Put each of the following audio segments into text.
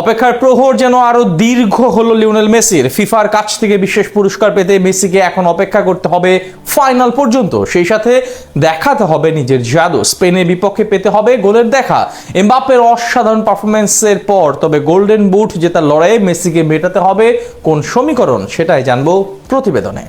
অপেক্ষার প্রহর যেন আরো দীর্ঘ হলো লিওনেল মেসির। ফিফার কাছ থেকে বিশেষ পুরস্কার পেতে মেসিকে এখন অপেক্ষা করতে হবে ফাইনাল পর্যন্ত। সেই সাথে দেখাতে হবে নিজের জাদু। স্পেনের বিপক্ষে পেতে হবে গোলের দেখা। এমবাপ্পের অসাধারণ পারফরমেন্সের পর তবে গোল্ডেন বুট জেতার লড়াইয়ে মেসিকে মেটাতে হবে কোন সমীকরণ, সেটাই জানবো প্রতিবেদনে।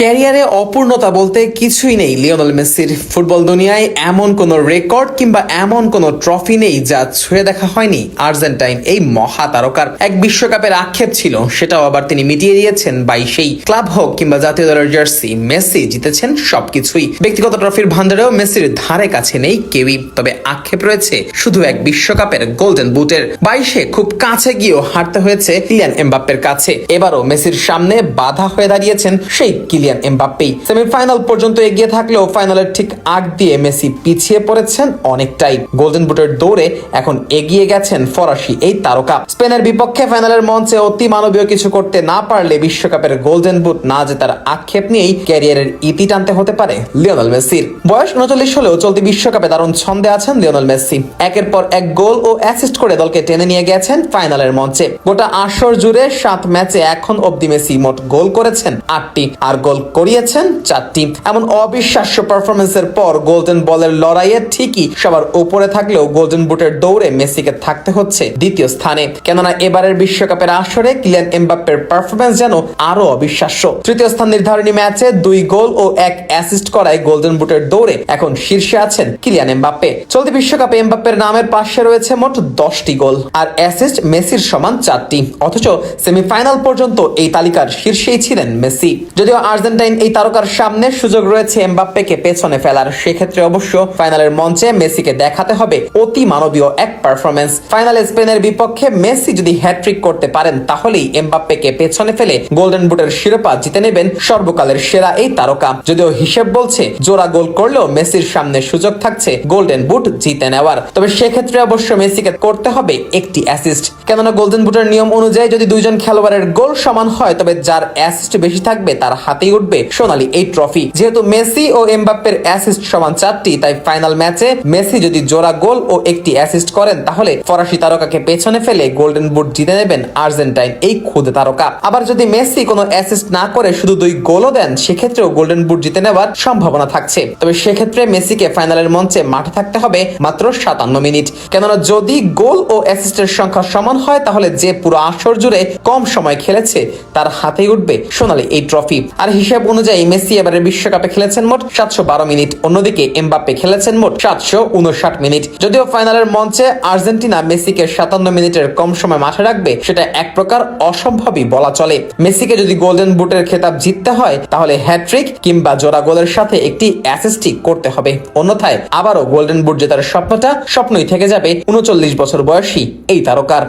ক্যারিয়ারে অপূর্ণতা বলতে কিছুই নেই লিওনেল মেসির। ফুটবল দুনিয়ায় এমন কোনো রেকর্ড কিংবা এমন কোনো ট্রফি নেই যা ছুঁয়ে দেখা হয়নি আর্জেন্টাইন এই মহা তারকার। এক বিশ্বকাপের আক্ষেপ ছিল, সেটাও আবার তিনি মিটিয়ে দিয়েছেন। সেই ক্লাব হোক কিংবা জাতীয় দলের জার্সি, মেসি জিতেছেন সবকিছুই। ব্যক্তিগত ট্রফির ভান্ডারেও মেসির ধারে কাছে নেই কেউই। তবে আক্ষেপ রয়েছে শুধু এক বিশ্বকাপের গোল্ডেন বুটের। 22-এ খুব কাছে গিয়েও হারতে হয়েছে কিলিয়ান এমবাপ্পের কাছে। এবারও মেসির সামনে বাধা হয়ে দাঁড়িয়েছেন সেই কিলিয়ান এমবাপ্পে। সেমিফাইনাল পর্যন্ত এগিয়ে থাকলেও ফাইনালের ঠিক আগ দিয়ে মেসি পিছিয়ে পড়েছেন অনেকটাই। গোল্ডেন বুটের দৌড়ে এখন এগিয়ে গেছেন ফরাসি এই তারকা। স্পেনের বিপক্ষে ফাইনালের মঞ্চে অতি মানবীয় কিছু করতে না পারলে বিশ্বকাপের গোল্ডেন বুট না জেতার আক্ষেপ নিয়েই ক্যারিয়ারের ইতি টানতে হতে পারে লিওনেল মেসির। বয়স 39 হলেও চলতি বিশ্বকাপে দারুণ ছন্দে আছেন লিওনেল মেসি। একের পর এক গোল ও অ্যাসিস্ট করে দলকে টেনে নিয়ে গেছেন ফাইনালের মঞ্চে। গোটা আসর জুড়ে 7 ম্যাচে এখন অব্দি মেসি মোট গোল করেছেন 8টি আর গোল করিয়েছেন 4টি। এমন অবিশ্বাস্য পারফরমেন্সের পর গোল্ডেন বলের লড়াইয়ে ঠিকই সবার উপরে থাকলেও গোল্ডেন বুটের দৌড়ে মেসিকে থাকতে হচ্ছে দ্বিতীয় স্থানে। কেননা এবারের বিশ্বকাপের আসরে কিলিয়ান এমবাপ্পের পারফরমেন্স যেন আরো অবিশ্বাস্য। তৃতীয় স্থান নির্ধারণী ম্যাচে 2 গোল ও 1 অ্যাসিস্ট করায় গোল্ডেন বুটের দৌড়ে এখন শীর্ষে আছেন কিলিয়ান এমবাপ্পে। চলতি বিশ্বকাপে এমবাপ্পের নামের পাশে রয়েছে মোট 10টি গোল আর অ্যাসিস্ট মেসির সমান 4টি। অথচ সেমিফাইনাল পর্যন্ত এই তালিকার শীর্ষেই ছিলেন মেসি। যদিও আর্জেন্টাইন এই তারকার সামনে সুযোগ রয়েছে এমবাপ্পেকে পেছনে ফেলার। সেক্ষেত্রে অবশ্য ফাইনালের মঞ্চে মেসিকে দেখাতে হবে অতি মানবীয় এক পারফরমেন্স। ফাইনালে স্পেনের বিপক্ষে মেসি যদি হ্যাট্রিক করতে পারেন তাহলেই এমবাপ্পেকে পেছনে ফেলে গোল্ডেন বুটের শিরোপা জিতে নেবেন সর্বকালের সেরা এই তারকা। যদিও হিসেব বলছে জোড়া গোল করলেও মেসির সামনে সুযোগ থাকছে গোল্ডেন বুট জিতে নেওয়ার। তবে সেক্ষেত্রে অবশ্য মেসিকে করতে হবে একটি অ্যাসিস্ট। কেননা গোল্ডেন বুটের নিয়ম অনুযায়ী যদি দুইজন খেলোয়াড়ের গোল সমান হয় তবে যার অ্যাসিস্ট বেশি থাকবে তার হাতেই উঠবে সোনালী এই ট্রফি। যেহেতু মেসি ও এমবাপ্পের অ্যাসিস্ট সমান 4টি, তাই ফাইনাল ম্যাচে মেসি যদি জোড়া গোল ও একটি অ্যাসিস্ট করেন তাহলে ফরাসি তারকাকে পেছনে ফেলে গোল্ডেন বুট জিতে নেবেন আর্জেন্টাইন এই খুদে তারকা। আবার যদি মেসি কোনো অ্যাসিস্ট না করে শুধু 2 গোলও দেন সেক্ষেত্রেও গোল্ডেন বুট জিতে নেওয়ার সম্ভাবনা থাকছে। তবে সেক্ষেত্রে মেসিকে ফাইনালের মঞ্চে মাঠে থাকতে হবে মাত্র 57 মিনিট। কেননা যদি গোল ও অ্যাসিস্টের সংখ্যা সমান হয় তাহলে যে পুরো আসর জুড়ে কম সময় খেলেছে তার হাতেই উঠবে সোনালী এই ট্রফি। আর হিসাব অনুযায়ী মেসি এবারের বিশ্বকাপে খেলেছেন মোট 712 মিনিট, অন্যদিকে এমবাপ্পে খেলেছেন মোট 759 মিনিট। যদিও ফাইনালের মঞ্চে আর্জেন্টিনা মেসিকে 57 মিনিটের কম সময় মাঠে রাখবে সেটা এক প্রকার অসম্ভবই বলা চলে। মেসিকে যদি গোল্ডেন বুটের খেতাব জিততে হয় তাহলে হ্যাট্রিক কিংবা জোড়া গোলের সাথে একটি অ্যাসিস্টই করতে হবে। অন্যথায় আবারও গোল্ডেন বুট জেতার স্বপ্নটা স্বপ্নই থেকে যাবে 39 বছর বয়সী এই তারকার।